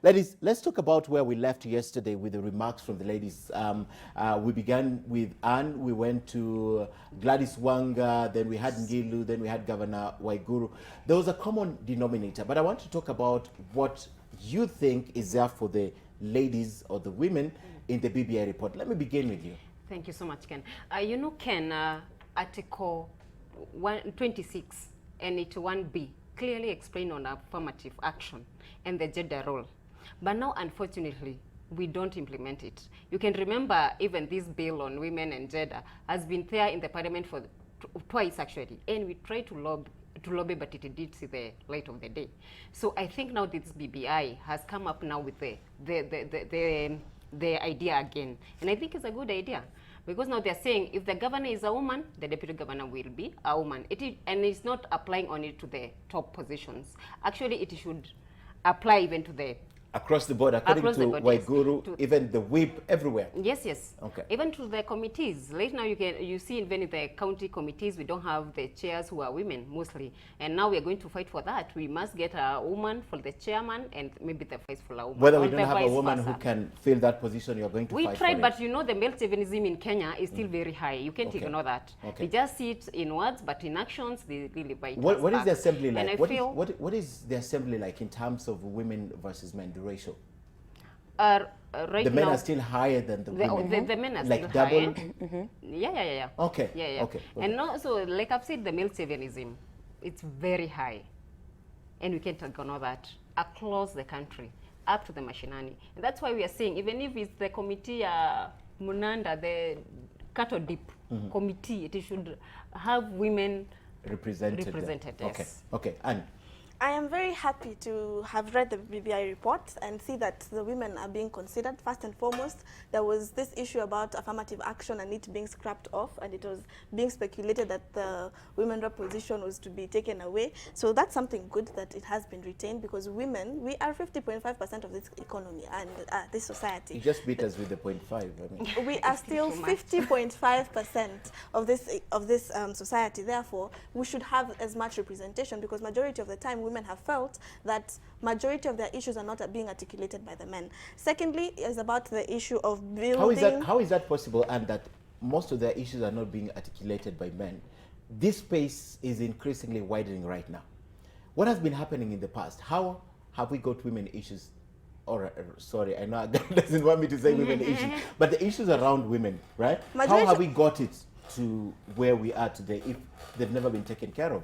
Ladies, let's talk about where we left yesterday with the remarks from the ladies. We began with Anne, we went to Gladys Wanga, then we had Ngilu, then we had Governor Waiguru. There was a common denominator, but I want to talk about what you think is there for the ladies or the women in the BBI report. Let me begin with you. Thank you so much, Ken. You know, Ken, Article 26 and 81B clearly explain on affirmative action and the gender role. But now, unfortunately, we don't implement it. You can remember even this bill on women and gender has been there in the parliament for twice, actually, and we tried to lobby, but it did see the light of the day. So I think now this BBI has come up now with the idea again, and I think it's a good idea. Because now they're saying if the governor is a woman, the deputy governor will be a woman. And it's not applying only to the top positions. Actually, it should apply even to the... Across the board, according to Waiguru, yes. Even the whip everywhere. Yes, yes. Okay. Even to the committees. Right now, you see even in the county committees, we don't have the chairs who are women mostly. And now we are going to fight for that. We must get a woman for the chairman and maybe the vice for a woman. Whether we don't have a woman who can fill that position, you're going to fight for it. We tried, but you know the male chauvinism in Kenya is still very high. You can't ignore that. Okay. They just see it in words, but in actions, they really bite us What is back. the assembly like? And I feel what is the assembly like in terms of women versus men, the ratio? Right the men now, are still higher than the women. The men are like still double. higher. Yeah. Okay. Yeah. Okay. And also, like I've said, the male chauvinism, it's very high, and we can't ignore that across the country, up to the mashinani. And that's why we are saying, even if it's the committee, Munanda, the cattle dip committee, it should have women represented. Yes. Okay. And I am very happy to have read the BBI report and see that the women are being considered. First and foremost, there was this issue about affirmative action and it being scrapped off, and it was being speculated that the women rep position was to be taken away. So that's something good that it has been retained, because women, we are 50.5% of this economy and this society. You just beat us with the 0.5. I mean. We are still 50.5% of this society. Therefore, we should have as much representation, because majority of the time women have felt that majority of their issues are not being articulated by the men. Secondly, is about the issue of building. How is that possible, and that most of their issues are not being articulated by men? This space is increasingly widening right now. What has been happening in the past? How have we got women issues? Or sorry, I know God doesn't want me to say women issues, but the issues around women, right? How have we got it to where we are today if they've never been taken care of?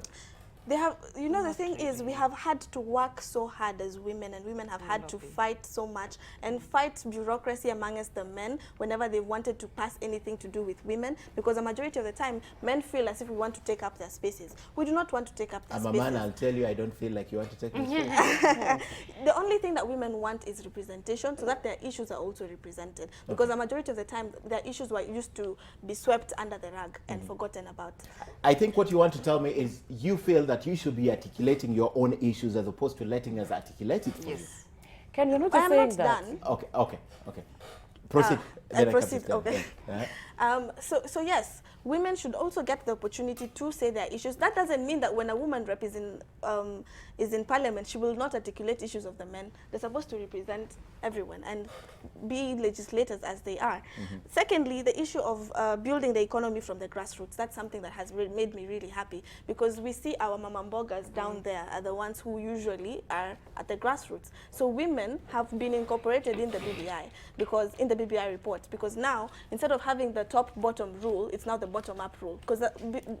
They have, you know, the thing is, we have had to work so hard as women, and women have had to fight so much and fight bureaucracy amongst the men whenever they wanted to pass anything to do with women, because the majority of the time, men feel as if we want to take up their spaces. We do not want to take up their spaces. I'm a man, I'll tell you, I don't feel like you want to take my space. The only thing that women want is representation, so that their issues are also represented. Because the majority of the time, their issues were used to be swept under the rug and forgotten about. I think what you want to tell me is you feel that you should be articulating your own issues as opposed to letting us articulate it for you. Can you not I am saying not that? done. Okay. Proceed. Proceed. Okay. So yes, women should also get the opportunity to say their issues. That doesn't mean that when a woman rep is in parliament, she will not articulate issues of the men. They're supposed to represent everyone and be legislators as they are. Secondly, the issue of building the economy from the grassroots, that's something that has made me really happy, because we see our mamambogas down there are the ones who usually are at the grassroots. So women have been incorporated in the BBI, because in the BBI report, because now instead of having the top-bottom rule, it's now the bottom-up rule. Because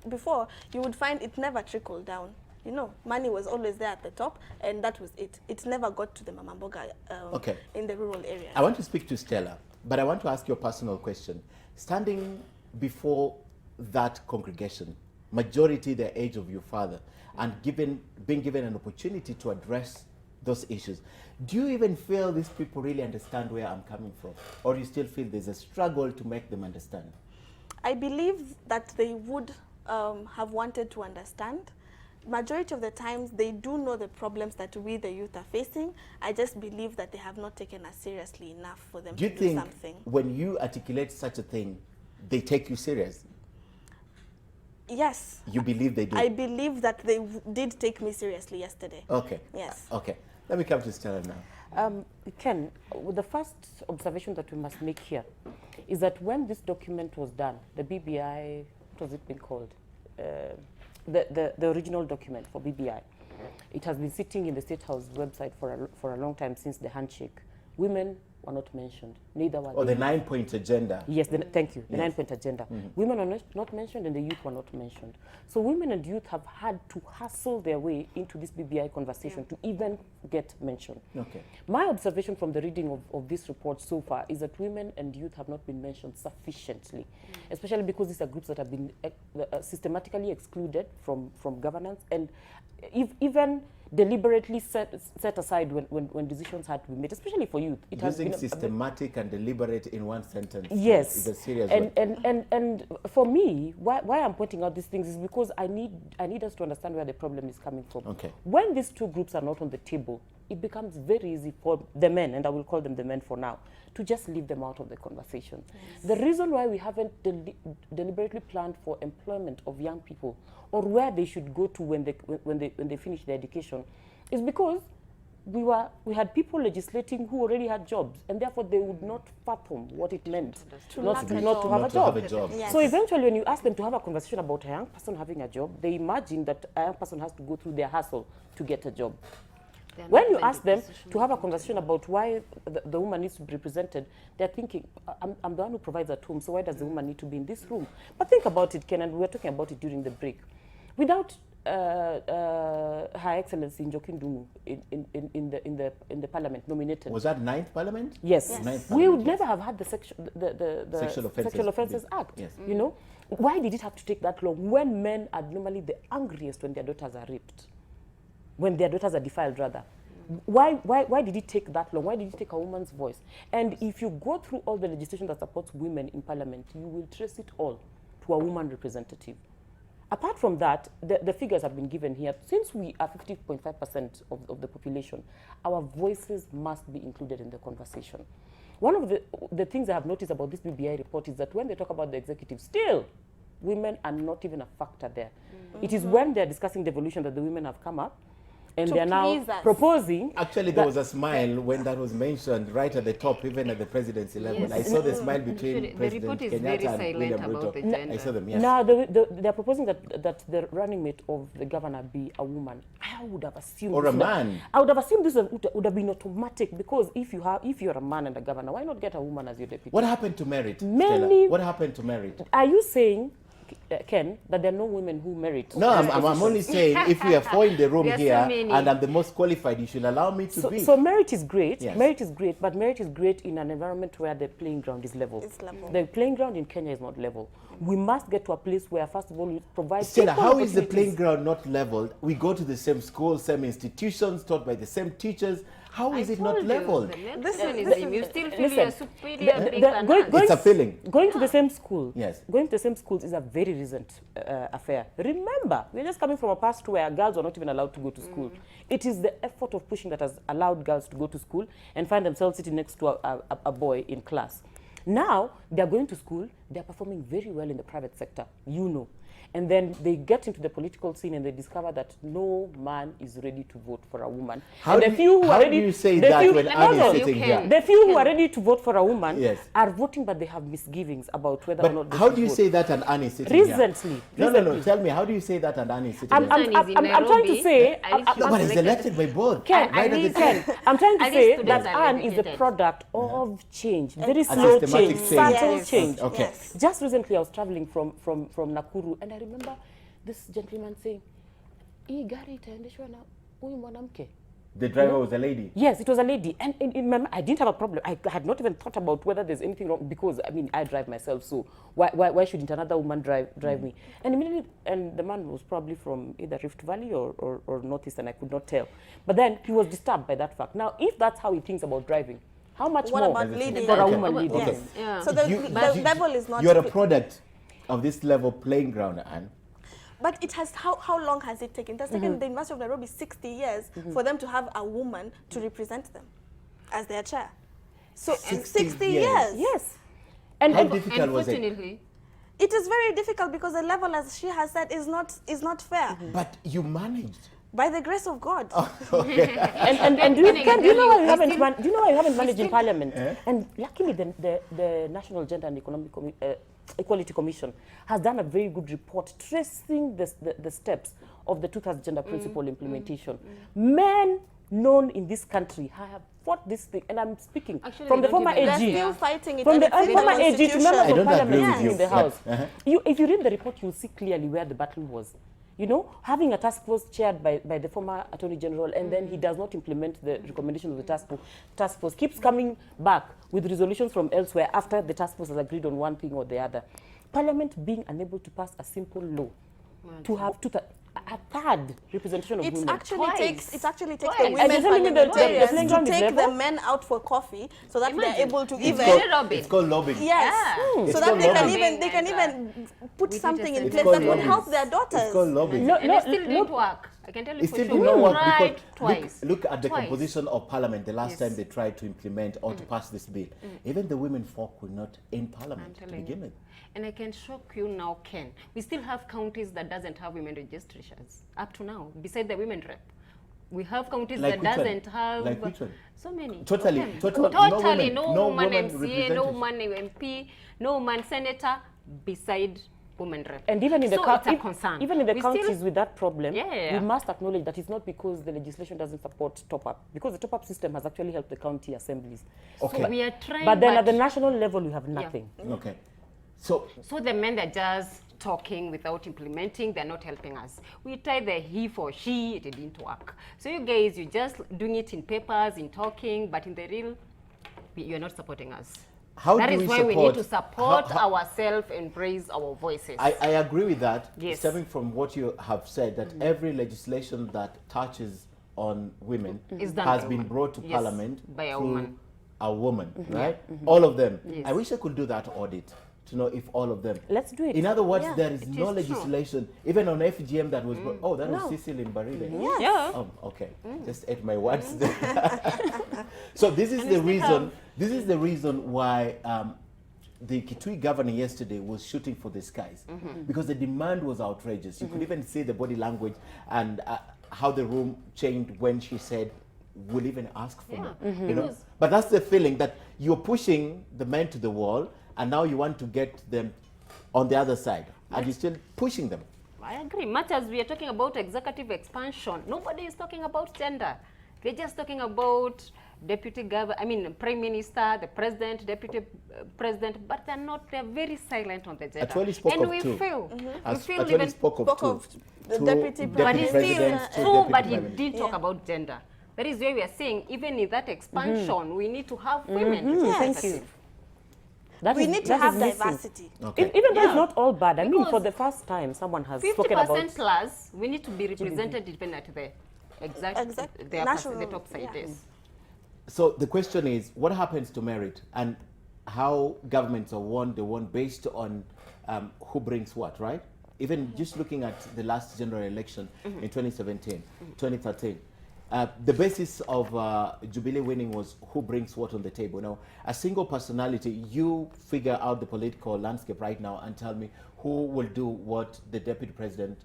before, you would find it never trickled down. You know, money was always there at the top, and that was it. It never got to the mamamboga in the rural areas. I want to speak to Stella, but I want to ask you a personal question. Standing before that congregation, majority the age of your father, and being given an opportunity to address those issues, do you even feel these people really understand where I'm coming from? Or you still feel there's a struggle to make them understand? I believe that they would have wanted to understand. Majority of the times, they do know the problems that we, the youth, are facing. I just believe that they have not taken us seriously enough for them to do something. Do you think when you articulate such a thing, they take you serious? Yes. You believe they do? I believe that they did take me seriously yesterday. Okay. Yes. Okay. Let me come to Stella now. Ken, the first observation that we must make here is that when this document was done, the BBI, what was it been called? The original document for BBI. It has been sitting in the State House website for a long time since the handshake. Women were not mentioned, neither were Or the 9-point agenda. Yes, thank you, the Yes. 9-point agenda. Women are not mentioned and the youth were not mentioned. So women and youth have had to hustle their way into this BBI conversation to even get mentioned. Okay. My observation from the reading of this report so far is that women and youth have not been mentioned sufficiently, especially because these are groups that have been systematically excluded from governance and even deliberately set aside when decisions had to be made, especially for youth. It has Using been systematic and deliberate in one sentence. Yes, is a serious and, one. and for me, why I'm pointing out these things is because I need us to understand where the problem is coming from. Okay. When these two groups are not on the table, it becomes very easy for the men, and I will call them the men for now, to just leave them out of the conversation. Yes. The reason why we haven't deliberately planned for employment of young people or where they should go to when they finish their education is because we had people legislating who already had jobs, and therefore they would not fathom what it meant not to have a job. Yes. So eventually, when you ask them to have a conversation about a young person having a job, they imagine that a young person has to go through their hustle to get a job. When you ask them to have a conversation about why the woman needs to be represented, they're thinking, I'm the one who provides at home, so why does the woman need to be in this room? But think about it, Ken, and we were talking about it during the break. Without Her Excellency Njoki Ndung'u in the parliament nominated. Was that 9th Parliament? Yes. Yes. We would never have had the Sexual Offences Act. Yes. You know, why did it have to take that long when men are normally the angriest when their daughters are raped? When their daughters are defiled, rather. Why did it take that long? Why did it take a woman's voice? And if you go through all the legislation that supports women in parliament, you will trace it all to a woman representative. Apart from that, the figures have been given here. Since we are 50.5% of the population, our voices must be included in the conversation. One of the things I have noticed about this BBI report is that when they talk about the executive, still, women are not even a factor there. It is when they're discussing devolution that the women have come up, and they're now proposing. Actually, there was a smile when that was mentioned right at the top, even at the presidency level. Yes. I saw the smile between President Kenyatta and William Ruto. I saw them, yes. Now, they're proposing that the running mate of the governor be a woman. I would have assumed... Or a man. I would have assumed this would have been automatic, because if you're a man and a governor, why not get a woman as your deputy? What happened to merit, Many... What happened to merit? Are you saying... Ken, that there are no women who merit. No, I'm only saying if we are four in the room here and I'm the most qualified, you should allow me to be. So merit is great. Yes. Merit is great, but merit is great in an environment where the playing ground is level. It's level. The playing ground in Kenya is not level. We must get to a place where, first of all, we provide... Stella, how is the playing ground not leveled? We go to the same schools, same institutions, taught by the same teachers. How is it not leveled? You still feel you're superior. It's a feeling. Going to the same school. Yes. Going to the same schools is a very recent affair. Remember, we're just coming from a past where girls were not even allowed to go to school. It is the effort of pushing that has allowed girls to go to school and find themselves sitting next to a boy in class. Now, they're going to school, they're performing very well in the private sector, you know. And then they get into the political scene and they discover that no man is ready to vote for a woman. How do you say that when Annie is sitting here? The few who are ready to vote for a woman yes. are voting, but they have misgivings about whether or not they how do you vote. Say that and Annie is sitting Recently. here? No. Tell me, how do you say that and Annie is sitting here? I'm trying to say... but he's elected by both. I'm trying to say that Anne is the product of change. Very slow change, subtle change. Okay. Yes. Just recently, I was traveling from Nakuru, and I remember this gentleman saying, "Hii gari itaendeshwa na huyu mwanamke." The driver was a lady? Yes, it was a lady. And in my, I didn't have a problem. I had not even thought about whether there's anything wrong, because, I mean, I drive myself, so why shouldn't another woman drive me? And immediately, and the man was probably from either Rift Valley or Northeast, and I could not tell. But then he was disturbed by that fact. Now, if that's how he thinks about driving, how much what more about leading? for a woman leading? Yes. Okay. Yeah. So the level is not... You're a product of this level playing ground, Anne. But it has, how long has it taken? It has taken the University of Nairobi 60 years for them to have a woman to represent them as their chair. So 60 years. Yes. How difficult was it? It is very difficult because the level, as she has said, is not fair. But you managed. By the grace of God. And do you know why we haven't managed in Parliament? And luckily, the National Gender and Economic Equality Commission has done a very good report tracing the steps of the 2000 gender principle implementation. Men known in this member have fought this thing, and I'm speaking from the former AG. They're still fighting it. From the former AG to members of Parliament in the House. If you read the report, you'll see clearly where the battle was. You know, having a task force chaired by the former Attorney General, and then he does not implement the recommendations of the task force, keeps coming back with resolutions from elsewhere after the task force has agreed on one thing or the other. Parliament being unable to pass a simple law to have a third representation of women. It actually takes the And women parliamentarians to take level? the men out for coffee so that they're able to It's called lobbying. Yes. It's So that they called can even put something in It's place called that would lobbying. help their daughters. It's called lobbying. And it still didn't work. I can tell you It for still sure. did not work Tried because twice. look at the Twice. composition of Parliament the last time they tried to implement or to pass this bill. Even the women folk were not in Parliament to begin with. And I can shock you now, Ken. We still have counties that doesn't have women registrations up to now, beside the women rep. We have counties Like that which one? doesn't have Like which one? so many. Totally, Okay. totally, Totally, no no women woman MCA, no represented. woman MP, no woman senator beside women rep. And even in the so it's a concern. even in the We counties still, with that problem, Yeah. we must acknowledge that it's not because the legislation doesn't support top-up, because the top-up system has actually helped the county assemblies. Okay. we are trying, But then at the national level, we have nothing. Okay. So So the men that just talking without implementing, they're not helping us. We tried the he for she, it didn't work. So you guys, you're just doing it in papers, in talking, but in the real, you're not supporting us. how That do is we why support? we need to support how- ourselves and raise our voices. I agree with that. Yes. Stemming from what you have said, that every legislation that touches on women Is done has by a been woman. brought to Yes, Parliament by a through woman. a woman, right? All of them. Yes. I wish I could do that audit to know if all of them. Let's do it. In other words, Yeah, there is it no is true. legislation, even on FGM that was brought. Oh, that was No. Cecil in Barile. Yes. Yeah. Oh, okay. Just ate my words there. So this is And the we still reason. have- This is the reason why the Kitui governor yesterday was shooting for the skies because the demand was outrageous. You could even see the body language and how the room changed when she said, "We'll even ask for more." You know, Yes. but that's the feeling that you're pushing the men to the wall, and now you want to get them on the other side, and you're still pushing them. I agree. Much as we are talking about executive expansion, nobody is talking about gender. They're just talking about deputy governor, prime minister, the president, deputy president, but they're very silent on the gender. Actually spoke and of we two. feel, we feel Actually even, spoke of Spoke two. of the Two deputy but Deputy it's presidents, still two true, deputy but he prime ministers. did talk Yeah. about gender. That is where we are saying, even in that expansion, we need to have women. Yes. Thank you. That We is- need to that have is missing. diversity. Okay. Even though Yeah. it's not all bad, I mean, Because for the first time, someone has 50% spoken about. plus, we need to be represented even at the Exact- the national, top side. yeah. Yes. So the question is, what happens to merit and how governments are won? They won based on who brings what, right? Even just looking at the last general election in 2017, 2013, the basis of Jubilee winning was who brings what on the table. Now, a single personality, you figure out the political landscape right now and tell me who will do what the deputy president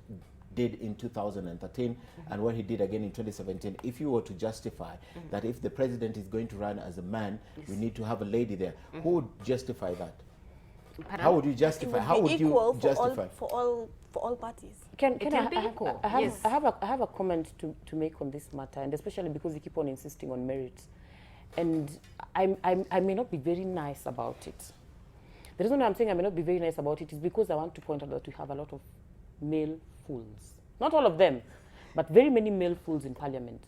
did in 2013 and what he did again in 2017. If you were to justify that if the president is going to run as a man, we need to have a lady there, who would justify that? How would you It justify? would How be would equal you for justify? all parties. Can It I, will be equal, I have, yes. I have a comment to make on this matter, and especially because you keep on insisting on merit. And I may not be very nice about it. The reason why I'm saying I may not be very nice about it is because I want to point out that we have a lot of male fools. Not all of them, but very many male fools in parliament.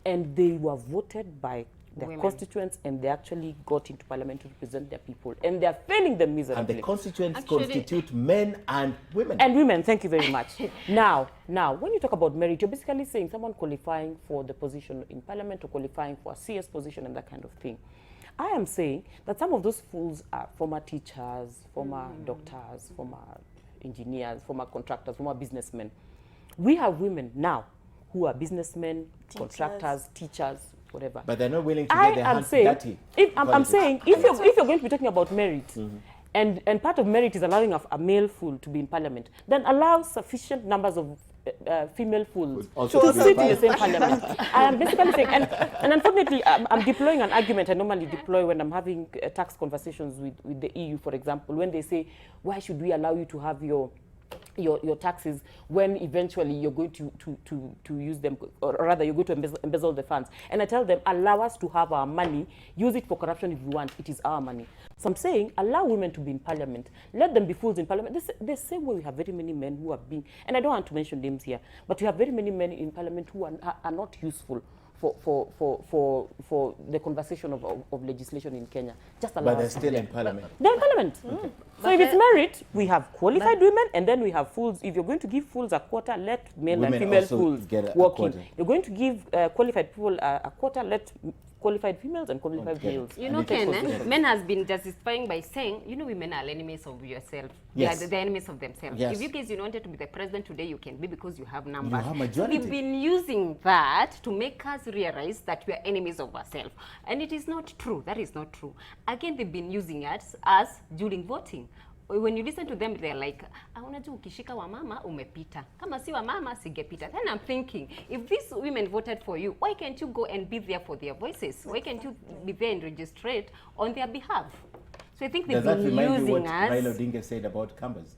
And they were voted by their Women. constituents, and they actually got into parliament to represent their people. And they are failing them And miserably. the constituents Actually- constitute men and women. And women, thank you very much. Now, when you talk about merit, you're basically saying someone qualifying for the position in parliament or qualifying for a CS position and that kind of thing. I am saying that some of those fools are former teachers, former doctors, former engineers, former contractors, former businessmen. We have women now who are businessmen, contractors, teachers, whatever. But they're not willing to I get their am hands saying, dirty. I'm politics. saying, if you're going to be talking about merit, and part of merit is allowing a male fool to be in parliament, then allow sufficient numbers of female fools Also to to be sit in part- the same parliament. I am basically saying, and unfortunately, I'm deploying an argument I normally deploy when I'm having tax conversations with the EU, for example, when they say, why should we allow you to have your taxes when eventually you're going to use them, or rather you're going to embezzle the funds. And I tell them, allow us to have our money, use it for corruption if we want, it is our money. So I'm saying, allow women to be in parliament, let them be fools in parliament. The same way we have very many men who have been, and I don't want to mention names here, but we have very many men in parliament who are not useful for the conversation of legislation in Kenya. Just allow But they're us to still be in parliament. They're in parliament. So if it's merit, we have qualified women, and then we have fools. If you're going to give fools a quota, let male Women and female also fools get a work quota. in. You're going to give qualified people a quota, let qualified females and qualified Okay. males. You know, And it Ken, was- men has been justifying by saying, you know, women are enemies of yourself. Yes. They are the enemies of themselves. Yes. If you guys wanted to be the president today, you can be because you have numbers. have So majority. we've been using that to make us realize that we are enemies of ourselves. And it is not true. That is not true. Again, they've been using us during voting. When you listen to them, they're like, unajua ukishika wa mama umepita. Kama si wa mama singepita. Then I'm thinking, if these women voted for you, why can't you go and be there for their voices? Why can't you be there and register on their behalf? So I think they've Does that been remind you what using Raila us. Odinga said about Kambas?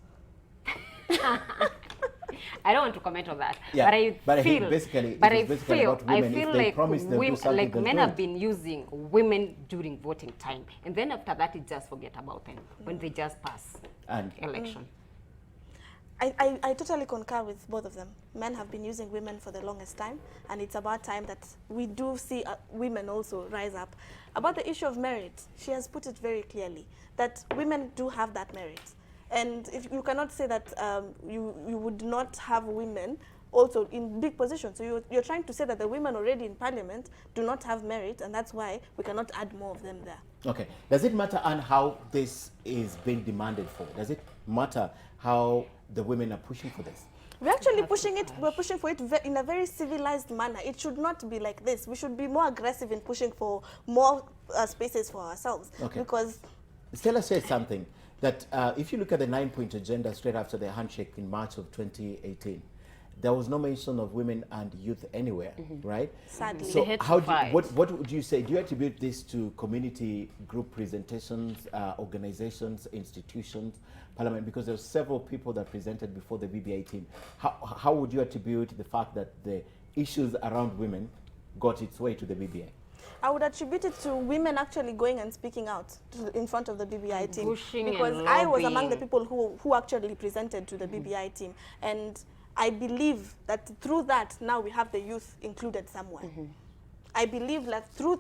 I don't want to comment on that. Yeah, but I but he feel, basically- but it I was basically feel, about women. If they like promise they'll do women, something, like they'll men do have it. been using women during voting time, and then after that, it just forget about them when they just pass And election. I totally concur with both of them. Men have been using women for the longest time, and it's about time that we do see women also rise up. About the issue of merit, she has put it very clearly, that women do have that merit. And if you cannot say that you would not have women also in big positions. So you're trying to say that the women already in parliament do not have merit, and that's why we cannot add more of them there. okay, does it matter and how this is being demanded for? Does it matter how the women are pushing for this? We're actually pushing it, we're pushing for it in a very civilized manner. It should not be like this. We should be more aggressive in pushing for more spaces for ourselves. Okay. Because Stella said something that if you look at the 9-point agenda straight after the handshake in March of 2018, there was no mention of women and youth anywhere, right? sadly. So They had to how do fight. what would you say? Do you attribute this to community group presentations, organizations, institutions, parliament? Because there's several people that presented before the BBI team. How would you attribute the fact that the issues around women got its way to the BBI? I would attribute it to women actually going and speaking out in front of the BBI team. Pushing and Because I was among the lobbying. people who actually presented to the BBI team. And I believe that through that, now we have the youth included somewhere. I believe that through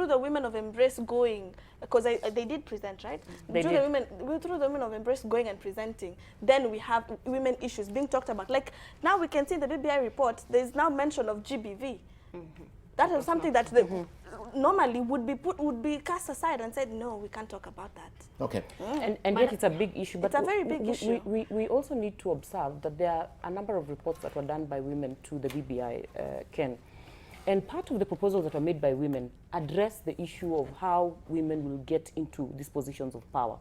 the women of Embrace going, because they did present, right? They through did. the women of Embrace going and presenting, then we have women issues being talked about. Like now we can see in the BBI report, there is now mention of GBV. That is something that normally would be cast aside and said, no, we can't talk about that. Okay. And yet it's a big issue. But It's a very big issue. We also need to observe that there are a number of reports that were done by women to the BBI, Ken. And part of the proposals that were made by women address the issue of how women will get into these positions of power.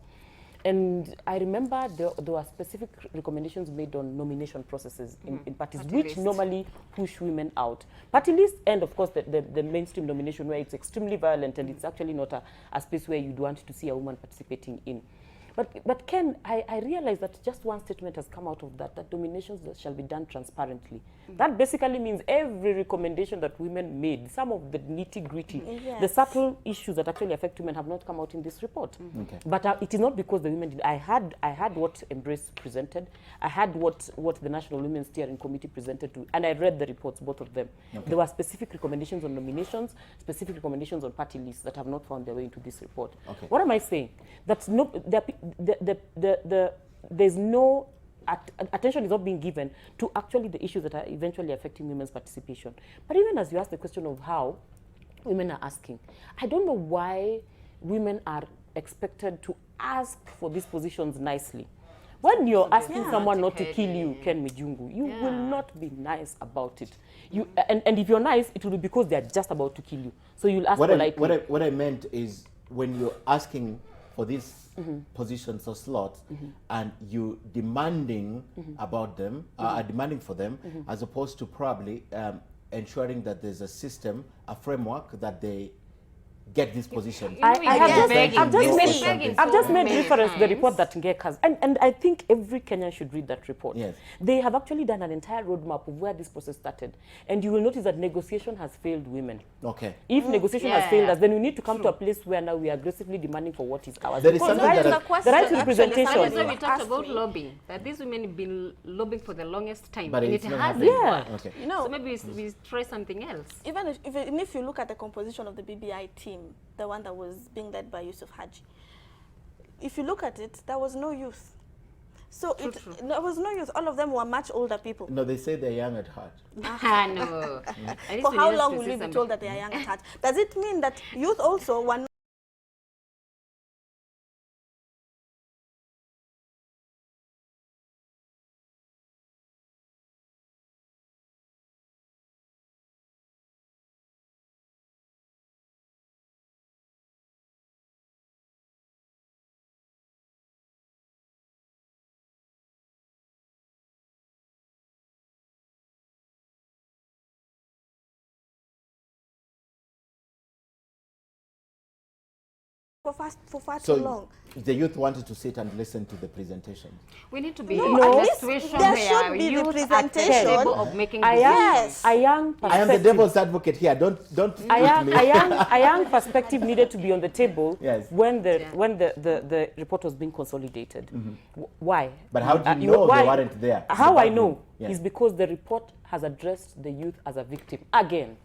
And I remember there were specific recommendations made on nomination processes in parties, Party which list. normally push women out. Party list and, of course, the mainstream nomination where it's extremely violent and it's actually not a space where you'd want to see a woman participating in. But Ken, I realize that just one statement has come out of that nominations shall be done transparently. That basically means every recommendation that women made, some of the nitty-gritty, Yes. the subtle issues that actually affect women have not come out in this report. Okay. But it is not because the women did. I had what Embrace presented. I had what the National Women's Steering Committee presented to, and I read the reports, both of them. Okay. There were specific recommendations on nominations, specific recommendations on party lists that have not found their way into this report. Okay. What am I saying? That's no, there's no attention is not being given to actually the issues that are eventually affecting women's participation. But even as you ask the question of how women are asking, I don't know why women are expected to ask for these positions nicely. When you're asking Yeah. someone not to kill you, Ken Mijungu, you will not be nice about it. And if you're nice, it will be because they're just about to kill you. So you'll ask politely. What I meant is when you're asking for these positions or slots, and you demanding about them, demanding for them, as opposed to probably ensuring that there's a system, a framework that they get this position. I've just made many reference to the times. report that Ngek has, and I think every Kenyan should read that report. Yes. They have actually done an entire roadmap of where this process started, and you will notice that negotiation has failed women. Okay. If negotiation has Yeah. failed us, then we need to come to a place where now we are aggressively demanding for what is ours. There is Because something right that to I- a question, the right to actually, representation. someone That's why we talked asked about me. lobbying, that these women have been lobbying for the longest time, But and it's it not hasn't happening. worked. Okay. You know, So maybe we try something else. even if you look at the composition of the BBI team, the one that was being led by Yusuf Haji, if you look at it, there was no youth. So True. there was no youth. All of them were much older people. No, they say they're young at heart. No. At least For we how just long to will see we be somebody. told that they are young at heart? Does it mean that youth also were not for far too long? the youth wanted to sit and listen to the presentation. We need to be No, in at a least situation there where should be youth at the representation. table of making A decisions. young I am the perspective. devil's advocate here. Don't hit me. A young perspective needed to be on the table Yes. when the report was being consolidated. Why? But how do you know why? they weren't there? How It's I about know you. Yes. is because the report has addressed the youth as a victim again.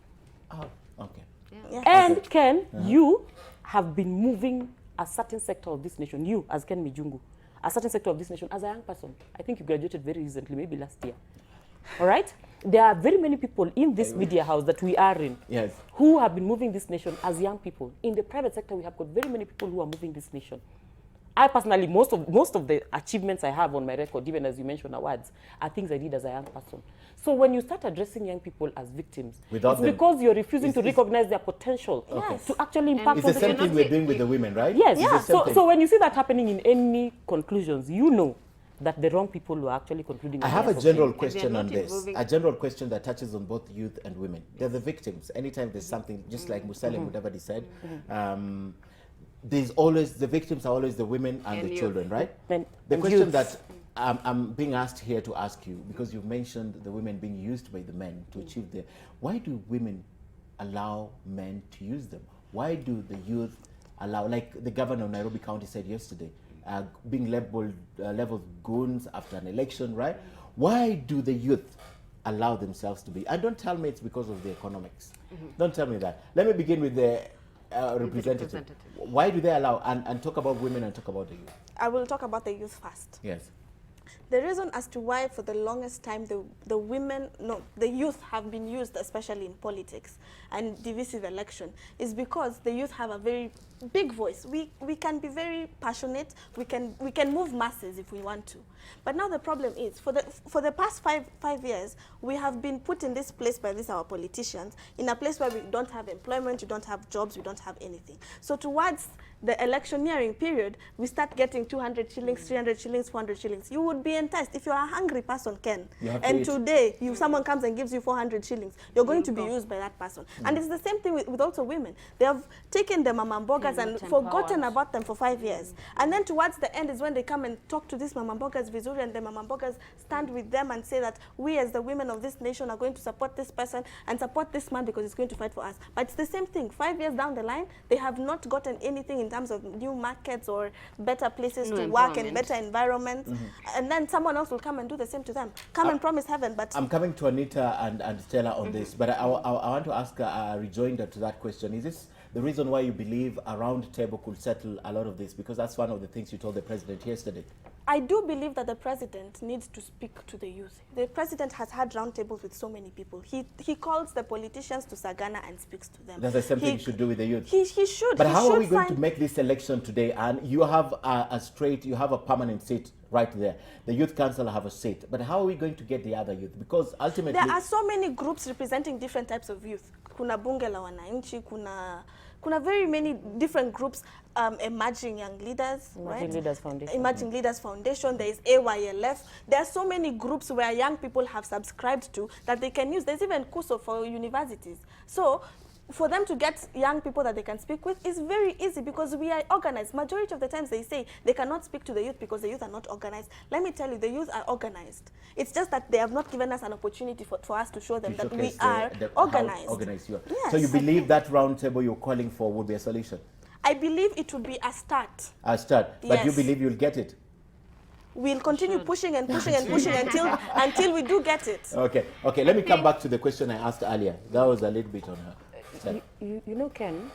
Oh, okay. Yeah. And Ken, you have been moving a certain sector of this nation, you as Ken Mijungu, a certain sector of this nation as a young person. I think you graduated very recently, maybe last year. All right? There are very many people in this media house that we are in Yes. who have been moving this nation as young people. In the private sector, we have got very many people who are moving this nation. I personally, most of the achievements I have on my record, even as you mentioned awards, are things I did as a young person. So when you start addressing young people as victims, Without it's them- because you're refusing to it's- recognize their potential to actually impact It's on the the same thing we're doing with the women, right? Yes. It's the same So, thing. so when you see that happening in any conclusions, you know that the wrong people were actually concluding. I on have a their general opinion. question not on this. involving- A general question that touches on both youth and women. They're the victims. Anytime there's something, just like Musalia Mudavadi said, there's always, the victims are always the women and And the youth. children, right? And- The and question youths. that I'm being asked here to ask you, because you've mentioned the women being used by the men to achieve their, why do women allow men to use them? Why do the youth allow, like the governor of Nairobi County said yesterday, being labeled goons after an election, right? Why do the youth allow themselves to be? And don't tell me it's because of the economics. Don't tell me that. Let me begin with the representative. representative. Why do they allow, and talk about women and talk about the youth? I will talk about the youth first. Yes. The reason as to why for the longest time the youth have been used, especially in politics and divisive election, is because the youth have a very big voice. We can be very passionate. We can move masses if we want to. But now the problem is, for the past five years, we have been put in this place by our politicians, in a place where we don't have employment, we don't have jobs, we don't have anything. So towards the electioneering period, we start getting 200 shillings, 300 shillings, 400 shillings. You would be enticed. If you're a hungry person, Ken, You have to and eat. today someone comes and gives you 400 shillings, you're going to be used by that person. And it's the same thing with also women. They have taken the mama mbogas and not forgotten empowered. about them for 5 years. And then towards the end is when they come and talk to these mama mbogas vizuri, and the mama mbogas stand with them and say that we as the women of this nation are going to support this person and support this man because he's going to fight for us. But it's the same thing. 5 years down the line, they have not gotten anything in terms of new markets or better places No to work and empowerment. better environments. And then someone else will come and do the same to them. Come and promise heaven, but I'm coming to Anita and Stella on this, but I want to ask a rejoinder to that question. Is this the reason why you believe a round table could settle a lot of this? Because that's one of the things you told the president yesterday. I do believe that the president needs to speak to the youth. The president has had roundtables with so many people. He calls the politicians to Sagana and speaks to them. That's the same thing you should do with the youth. He should. But He how are should we going to find- make this election today? And you have you have a permanent seat right there. The youth council have a seat. But how are we going to get the other youth? Because ultimately, There are so many groups representing different types of youth. Kuna bunge la wananchi, kuna very many different groups, Emerging Young Leaders, Emerging right? Leaders Foundation. Emerging Leaders Foundation, there is AYLF. There are so many groups where young people have subscribed to that they can use. There's even CUSO for universities. So for them to get young people that they can speak with is very easy because we are organized. Majority of the times they say they cannot speak to the youth because the youth are not organized. Let me tell you, the youth are organized. It's just that they have not given us an opportunity for us to show them that we are organized. How organized you are. Yes. So you believe that roundtable you're calling for would be a solution? I believe it would be a start. A start. But you Yes. believe you'll get it? We'll continue pushing and pushing and pushing until we do get it. Okay. Okay, let me come back to the question I asked earlier. That was a little bit on her. You know, Ken,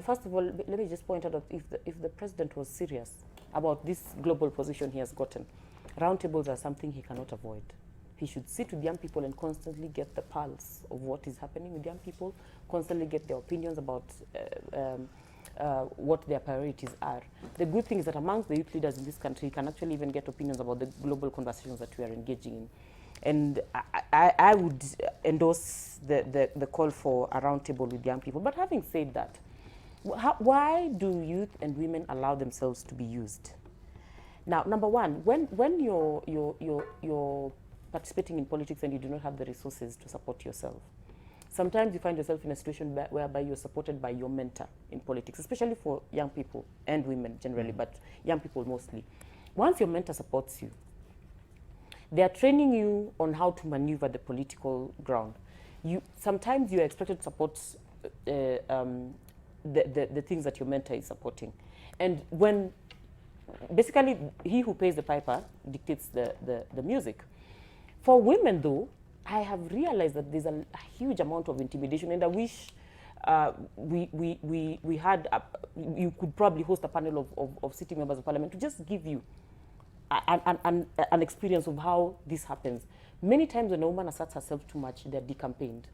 first of all, let me just point out that if the president was serious about this global position he has gotten, roundtables are something he cannot avoid. He should sit with young people and constantly get the pulse of what is happening with young people, constantly get their opinions about what their priorities are. The good thing is that amongst the youth leaders in this country, he can actually even get opinions about the global conversations that we are engaging in. And I would endorse the call for a roundtable with young people. But having said that, why do youth and women allow themselves to be used? Now, number one, when you're participating in politics and you do not have the resources to support yourself, sometimes you find yourself in a situation whereby you're supported by your mentor in politics, especially for young people and women generally, but young people mostly. Once your mentor supports you, they are training you on how to maneuver the political ground. Sometimes you are expected to support the things that your mentor is supporting. And when, basically, he who pays the piper dictates the music. For women, though, I have realized that there's a huge amount of intimidation, and I wish we had, you could probably host a panel of sitting members of parliament to just give you an experience of how this happens. Many times when a woman asserts herself too much, they're decampaigned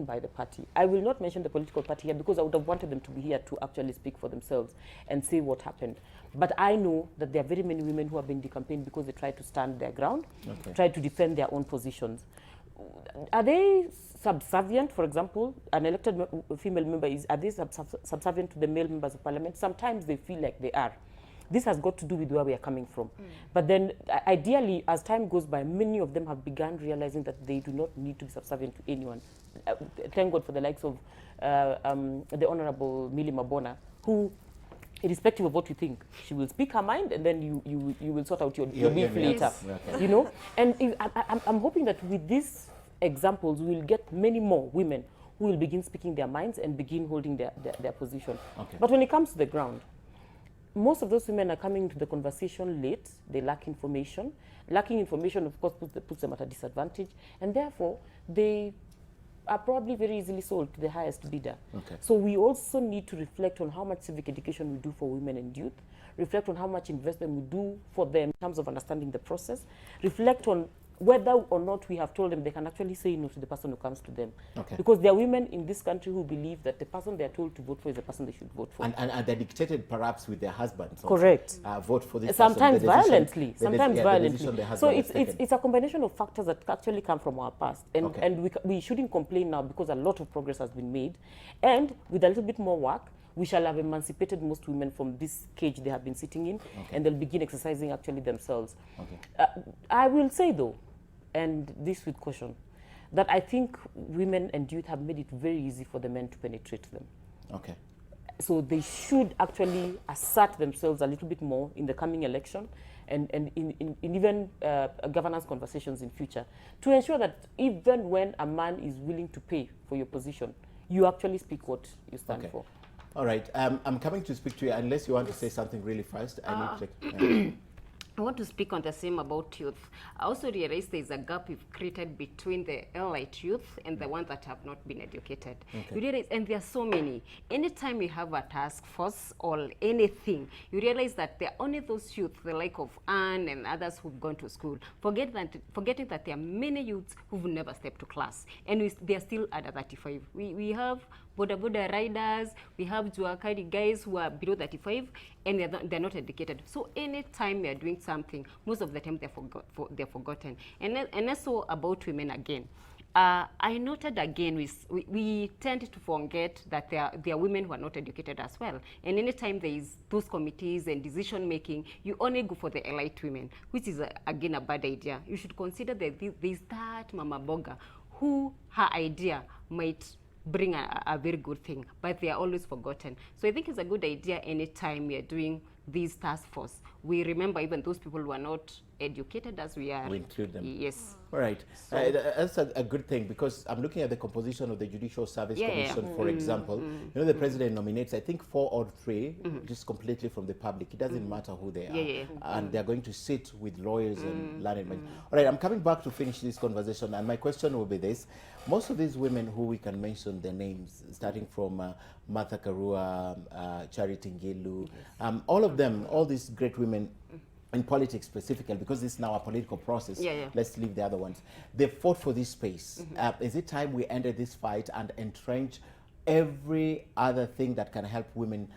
by the party. I will not mention the political party here because I would have wanted them to be here to actually speak for themselves and say what happened. But I know that there are very many women who have been decampaigned because they try to stand their ground, try to defend their own positions. Are they subservient? For example, an elected female member, are they subservient to the male members of parliament? Sometimes they feel like they are. This has got to do with where we are coming from. But then, ideally, as time goes by, many of them have begun realizing that they do not need to be subservient to anyone. Thank God for the likes of the Honorable Millie Mabona, who, irrespective of what you think, she will speak her mind, and then you will sort out your beef later. Okay. You know, and I'm hoping that with these examples, we will get many more women who will begin speaking their minds and begin holding their position. Okay. But when it comes to the ground, most of those women are coming to the conversation late. They lack information. Lacking information, of course, puts them at a disadvantage, and therefore they are probably very easily sold to the highest bidder. Okay. So we also need to reflect on how much civic education we do for women and youth, reflect on how much investment we do for them in terms of understanding the process, reflect on whether or not we have told them they can actually say no to the person who comes to them. Okay. Because there are women in this country who believe that the person they are told to vote for is the person they should vote for. And they're dictated perhaps with their husbands also. Correct. Vote for this Sometimes person. The decision- violently. the Sometimes the violently. decision the So husband has taken. it's a combination of factors that actually come from our past. And, Okay. and we shouldn't complain now because a lot of progress has been made. And with a little bit more work, we shall have emancipated most women from this cage they have been sitting in, and they'll begin exercising actually themselves. Okay. I will say, though, and this with caution, that I think women and youth have made it very easy for the men to penetrate them. Okay. So they should actually assert themselves a little bit more in the coming election and in even governance conversations in future to ensure that even when a man is willing to pay for your position, you actually speak what you stand for. All right. I'm coming to speak to you unless you want to say something really fast. I need to I want to speak on the same about youth. I also realize there's a gap we've created between the elite youth and the ones that have not been educated. You realize, and there are so many. Anytime we have a task force or anything, you realize that there are only those youth, the like of Anne and others who've gone to school, forgetting that there are many youths who've never stepped to class, and they're still under 35. We have boda riders, we have Juakari guys who are below 35, and they're not educated. So anytime we are doing something, most of the time they're forgotten. And also about women again. I noted again, we tend to forget that there are women who are not educated as well. And anytime there is those committees and decision making, you only go for the elite women, which is, again, a bad idea. You should consider that there's that Mama Boga who her idea might bring a very good thing, but they are always forgotten. So I think it's a good idea anytime we are doing this task force, we remember even those people who are not educated as we are. We include them. Yes. All right. So that's a good thing, because I'm looking at the composition of the Judicial Service Commission, for example. You know, the president nominates, I think, 4 or 3, just completely from the public. It doesn't matter who they are. And they're going to sit with lawyers and learned men. All right, I'm coming back to finish this conversation, and my question will be this. Most of these women who we can mention their names, starting from Martha Karua, Charity Ngilu, all of them, all these great women, in politics specifically, because this is now a political process, let's leave the other ones. They fought for this space. Is it time we ended this fight and entrench every other thing that can help women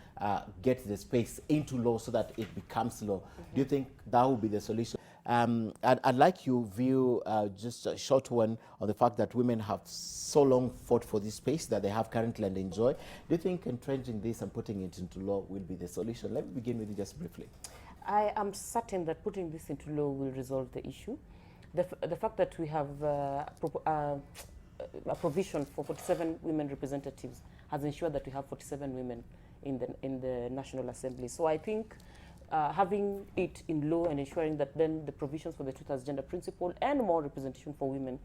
get the space into law so that it becomes law? Do you think that would be the solution? I'd like you view just a short one on the fact that women have so long fought for this space that they have currently and enjoy. Do you think entrenching this and putting it into law will be the solution? Let me begin with you just briefly. I am certain that putting this into law will resolve the issue. The fact that we have a provision for 47 women representatives has ensured that we have 47 women in the National Assembly. So I think having it in law and ensuring that then the provisions for the truth as gender principle and more representation for women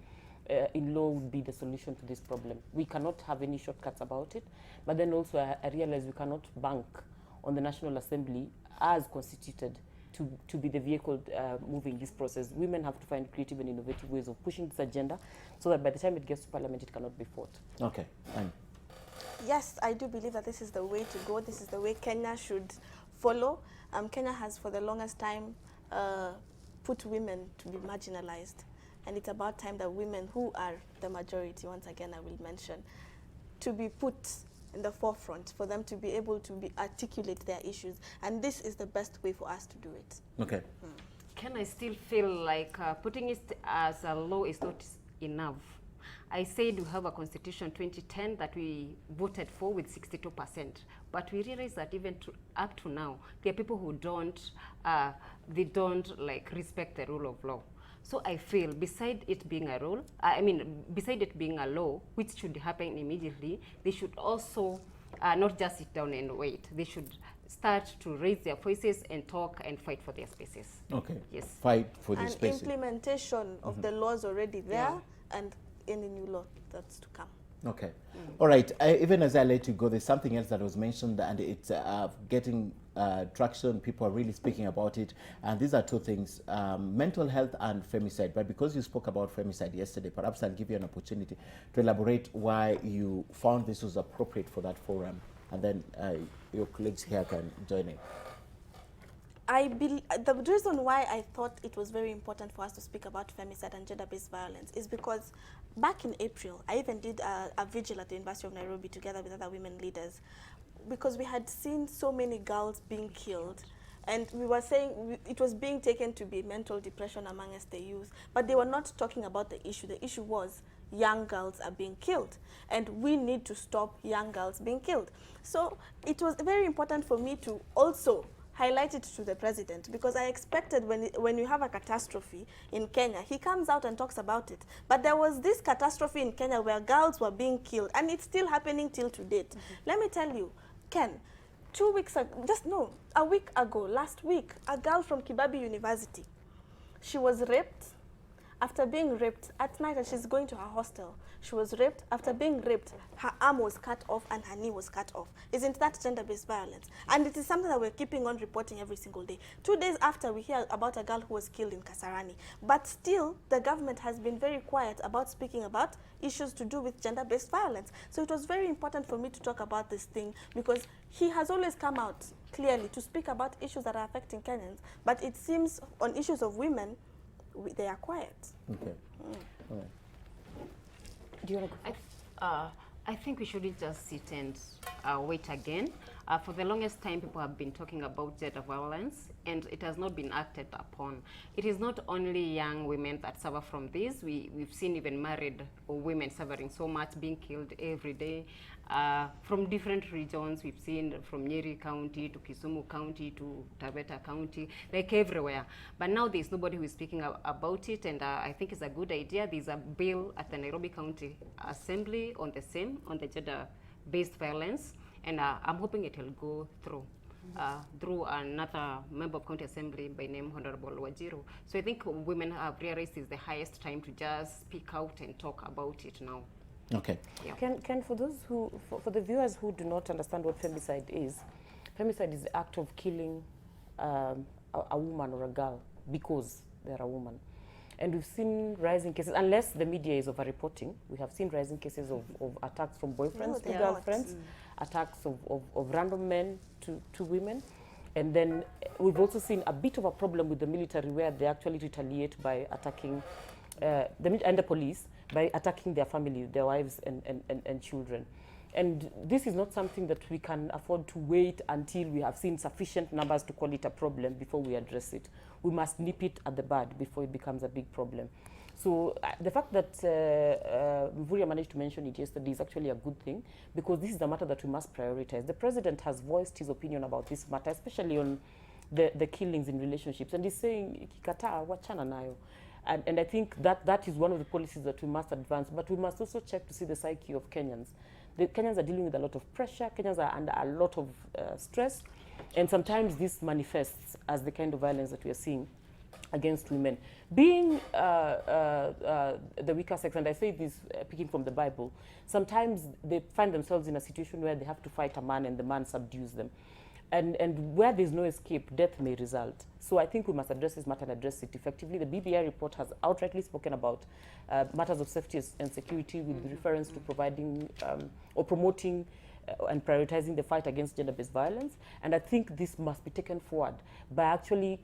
in law would be the solution to this problem. We cannot have any shortcuts about it, but then also I realize we cannot bank on the National Assembly as constituted to be the vehicle moving this process. Women have to find creative and innovative ways of pushing this agenda so that by the time it gets to Parliament, it cannot be fought. Okay. Yes, I do believe that this is the way to go. This is the way Kenya should follow. Kenya has for the longest time put women to be marginalized. And it's about time that women, who are the majority, once again I will mention, to be put in the forefront, for them to be able to articulate their issues. And this is the best way for us to do it. Okay. Can I still feel like putting it as a law is not enough? I said we have a constitution 2010 that we voted for with 62%, but we realize that even up to now, there are people who don't like respect the rule of law. So I feel beside it being a rule, beside it being a law, which should happen immediately, they should also not just sit down and wait. They should start to raise their voices and talk and fight for their spaces. Okay. Yes. Fight for the spaces. And implementation of the laws already there and any new law that's to come. Okay. All right. Even as I let you go, there's something else that was mentioned, and it's getting traction. People are really speaking about it. And these are 2 things, mental health and femicide. But because you spoke about femicide yesterday, perhaps I'll give you an opportunity to elaborate why you found this was appropriate for that forum. And then your colleagues here can join in. The reason why I thought it was very important for us to speak about femicide and gender-based violence is because back in April, I even did a vigil at the University of Nairobi together with other women leaders, because we had seen so many girls being killed, and we were saying it was being taken to be mental depression amongst the youth, but they were not talking about the issue. The issue was young girls are being killed, and we need to stop young girls being killed. So it was very important for me to also highlight it to the president, because I expected when you have a catastrophe in Kenya, he comes out and talks about it. But there was this catastrophe in Kenya where girls were being killed, and it's still happening till to date. Let me tell you, Ken, 2 weeks ago, a week ago, last week, a girl from Kibabi University, she was raped. After being raped at night, and she's going to her hostel, she was raped. After being raped, her arm was cut off and her knee was cut off. Isn't that gender-based violence? And it is something that we're keeping on reporting every single day. 2 days after, we hear about a girl who was killed in Kasarani. But still, the government has been very quiet about speaking about issues to do with gender-based violence. So it was very important for me to talk about this thing, because he has always come out clearly to speak about issues that are affecting Kenyans. But it seems on issues of women, they are quiet. Okay. All right. Do you want to go? I think we shouldn't just sit and wait again. For the longest time, people have been talking about gender violence, and it has not been acted upon. It is not only young women that suffer from this. We've seen even married women suffering so much, being killed every day. From different regions, we've seen from Nyeri County to Kisumu County to Taveta County, like everywhere. But now there's nobody who is speaking about it, and I think it's a good idea. There's a bill at the Nairobi County Assembly on the gender-based violence, and I'm hoping it will go through another member of County Assembly by name Honorable Wajiro. So I think women have realized it's the highest time to just speak out and talk about it now. Okay. Yeah. Can for those who, for the viewers who do not understand what femicide is the act of killing a woman or a girl because they're a woman. And we've seen rising cases, unless the media is over-reporting, we have seen rising cases of attacks from boyfriends to girlfriends, attacks of random men to women. And then we've also seen a bit of a problem with the military where they actually retaliate by attacking and the police by attacking their family, their wives and children. And this is not something that we can afford to wait until we have seen sufficient numbers to call it a problem before we address it. We must nip it at the bud before it becomes a big problem. So the fact that Mvurya managed to mention it yesterday is actually a good thing, because this is a matter that we must prioritize. The president has voiced his opinion about this matter, especially on the killings in relationships, and he's saying, "Kikataa, wachana nayo." And I think that is one of the policies that we must advance, but we must also check to see the psyche of Kenyans. The Kenyans are dealing with a lot of pressure, Kenyans are under a lot of stress, and sometimes this manifests as the kind of violence that we are seeing against women. Being the weaker sex, and I say this picking from the Bible, sometimes they find themselves in a situation where they have to fight a man and the man subdues them. And where there's no escape, death may result. So I think we must address this matter and address it effectively. The BBI report has outrightly spoken about matters of safety and security with reference to providing or promoting and prioritizing the fight against gender-based violence. And I think this must be taken forward by actually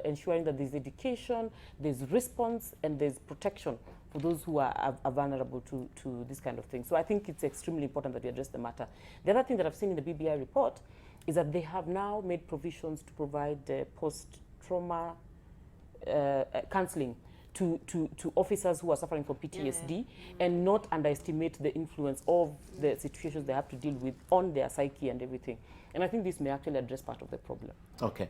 ensuring that there's education, there's response, and there's protection for those who are vulnerable to this kind of thing. So I think it's extremely important that we address the matter. The other thing that I've seen in the BBI report is that they have now made provisions to provide post-trauma counseling to officers who are suffering from PTSD, and not underestimate the influence of the situations they have to deal with on their psyche and everything. And I think this may actually address part of the problem. Okay.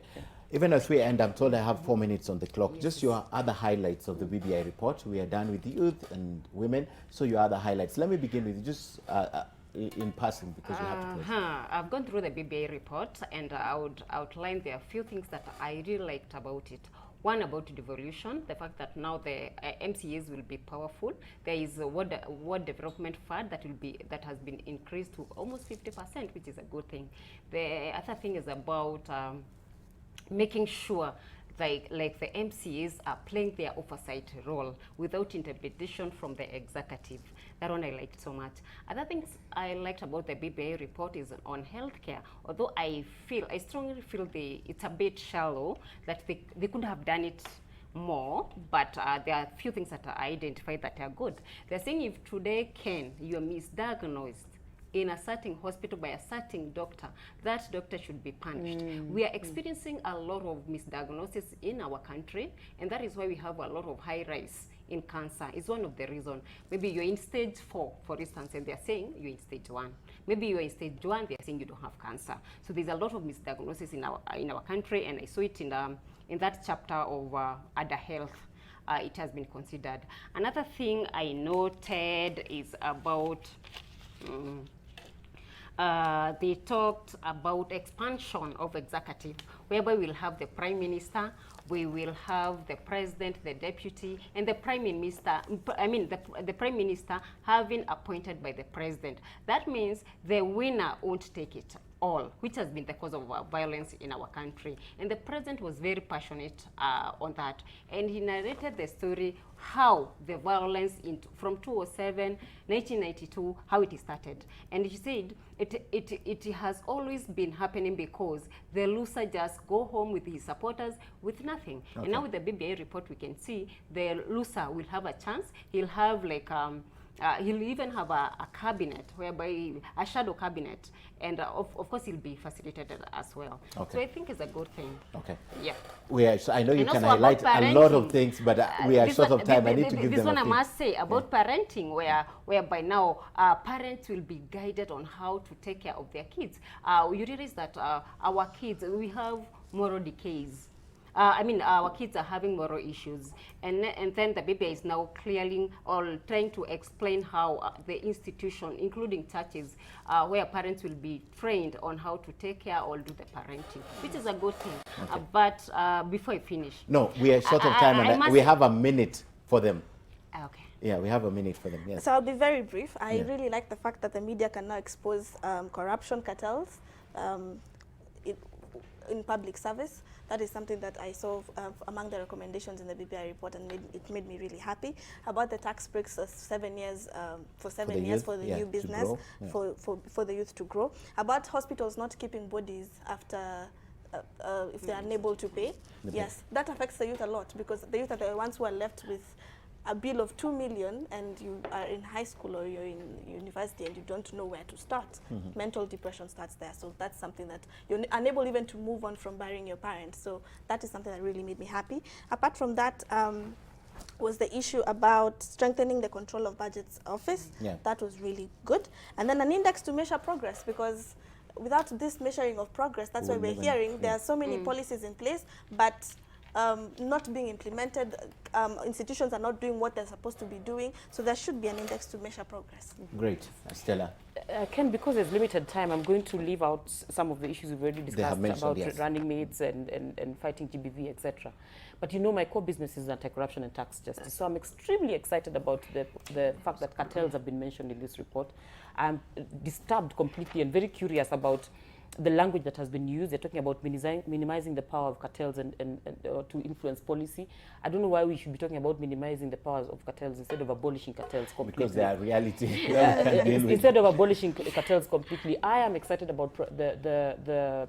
Even as we end, I'm told I have 4 minutes on the clock. Yes. Just your other highlights of the BBI report. We are done with the youth and women, so your other highlights. Let me begin with you, just in passing, because you have to close. I've gone through the BBI report, and I would outline there are a few things that I really liked about it. One, about devolution, the fact that now the MCAs will be powerful. There is a ward development fund that has been increased to almost 50%, which is a good thing. The other thing is about making sure like the MCAs are playing their oversight role without intervention from the executive. That one I liked so much. Other things I liked about the BBI report is on healthcare. Although I strongly feel it's a bit shallow, that they could have done it more, but there are a few things that I identified that are good. They're saying if today, you're misdiagnosed in a certain hospital by a certain doctor, that doctor should be punished. We are experiencing a lot of misdiagnosis in our country, and that is why we have a lot of high rise in cancer. It's one of the reasons. Maybe you're in stage 4, for instance, and they're saying you're in stage 1. Maybe you're in stage 1, they're saying you don't have cancer. So there's a lot of misdiagnosis in our country, and I saw it in that chapter of other health. It has been considered. Another thing I noted is about they talked about expansion of executive, whereby we'll have the prime minister, we will have the president, the deputy, and the prime minister, the prime minister having appointed by the president. That means the winner won't take it all, which has been the cause of violence in our country. And the president was very passionate on that. And he narrated the story, how the violence from 2007, 1992, how it started. And he said it has always been happening because the loser just go home with his supporters with nothing. Okay. And now with the BBI report, we can see the loser will have a chance. He'll have like He'll even have a cabinet, whereby a shadow cabinet, and of course he'll be facilitated as well. Okay. So I think it's a good thing. Okay. Yeah. So I know you And can also about highlight a lot of parenting. things, but we are This short one- of time. I thi- need to thi- give this them one a I thing. must say about parenting, whereby now parents will be guided on how to take care of their kids. You realize that our kids, we have moral decays. I mean, our kids are having moral issues, and then the BBI is now clearly or trying to explain how the institution, including churches, where parents will be trained on how to take care or do the parenting, which is a good thing. Okay. But before I finish, No, we are short of I- time, I and must- we have a minute for them. okay. Yeah, we have a minute for them. Yes. So I'll be very brief. I Yeah. really like the fact that the media can now expose corruption cartels in public service. That is something that I saw among the recommendations in the BBI report, and it made me really happy. About the tax breaks, 7 years for 7 years youth, for the yeah, new to business, grow, yeah. for the youth to grow. About hospitals not keeping bodies after if they are unable to pay. Yes, that affects the youth a lot, because the youth are the ones who are left with a bill of 2 million, and you are in high school or you're in university and you don't know where to start. Mental depression starts there. So that's something that you're unable even to move on from burying your parents. So that is something that really made me happy. Apart from that, was the issue about strengthening the control of budgets office. Yeah. That was really good. And then an index to measure progress, because without this measuring of progress, that's why We'll we're never- hearing there are so many policies in place, but not being implemented. Institutions are not doing what they're supposed to be doing. So there should be an index to measure progress. Great. Stella. Ken, because there's limited time, I'm going to leave out some of the issues we've already discussed mentioned, about yes. running mates and fighting GBV, etc. But you know, my core business is anti-corruption and tax justice. So I'm extremely excited about the fact that cartels have been mentioned in this report. I'm disturbed completely and very curious about the language that has been used. They're talking about minimizing the power of cartels and to influence policy. I don't know why we should be talking about minimizing the powers of cartels instead of abolishing cartels completely. Because they are reality. that we can deal with. Instead of abolishing cartels completely, I am excited about the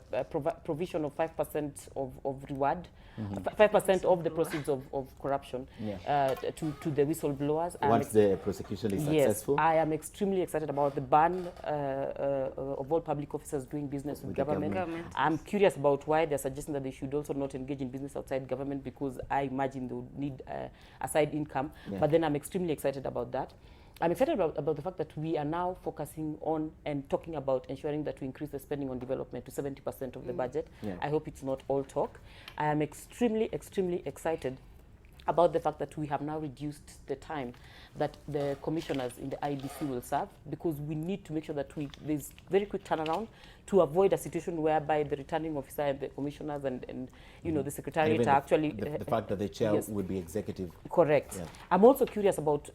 provision of 5% of reward, 5% of the proceeds of corruption to the whistleblowers. Once the prosecution is successful. Yes, I am extremely excited about the ban of all public officers doing business with the government. I'm curious about why they're suggesting that they should also not engage in business outside government, because I imagine they would need a side income. Yeah. But then I'm extremely excited about that. I'm excited about the fact that we are now focusing on and talking about ensuring that we increase the spending on development to 70% of the budget. Yeah. I hope it's not all talk. I am extremely, extremely excited about the fact that we have now reduced the time that the commissioners in the IBC will serve, because we need to make sure that there's very quick turnaround to avoid a situation whereby the returning officer and the commissioners and you know, the secretariat Even are actually the fact that the chair yes. would be executive. Correct. Yeah. I'm also curious about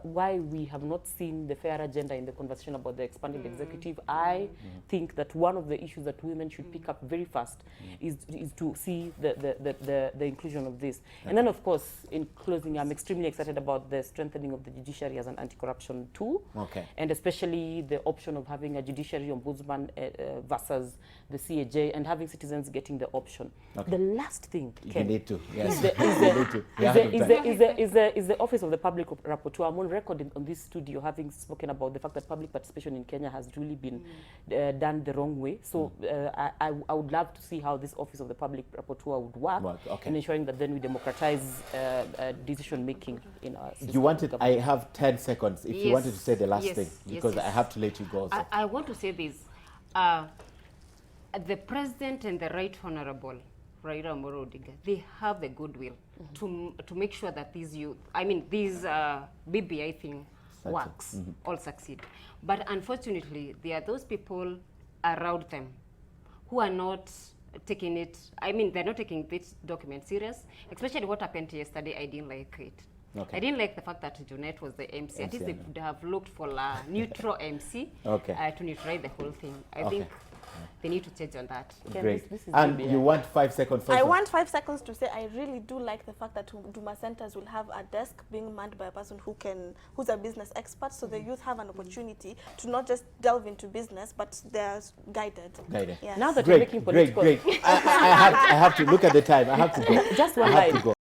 why we have not seen the fair agenda in the conversation about the expanded executive. I think that one of the issues that women should pick up very fast is to see the inclusion of this. Okay. And then, of course, in closing, I'm extremely excited about the strengthening of the judiciary as an anti-corruption tool. Okay. And especially the option of having a judiciary ombudsman versus the CAJ, and having citizens getting the option. Okay. The last thing, You Ken, need to. Yes. is the You is the Office of the Public Rapporteur. I'm on record on this studio having spoken about the fact that public participation in Kenya has really been done the wrong way. So I would love to see how this Office of the Public Rapporteur would work okay. in ensuring that then we democratize decision making in our system. You wanted, I have 10 seconds if you wanted to say the last Yes, thing, yes, because yes. I have to let you go also. I want to say this. The President and the Right Honorable Raila Amolo Odinga, they have the goodwill to make sure that these youth, I mean, these BBI thing works, all succeed. But unfortunately, there are those people around them who are not taking it, I mean, they're not taking this document serious, especially what happened yesterday. I didn't like it. Okay. I didn't like the fact that Jeanette was the MC. At least they would have looked for a neutral MC to neutralize the whole thing. I think they need to change on that. Great. This is And BBI. you want 5 seconds also? I want 5 seconds to say I really do like the fact that Duma centers will have a desk being manned by a person who's a business expert, so the youth have an opportunity to not just delve into business, but they're guided. Yes. Now that you're Great, making great, political... great. I have to look at the time. I have to go. Just one I have line. to go.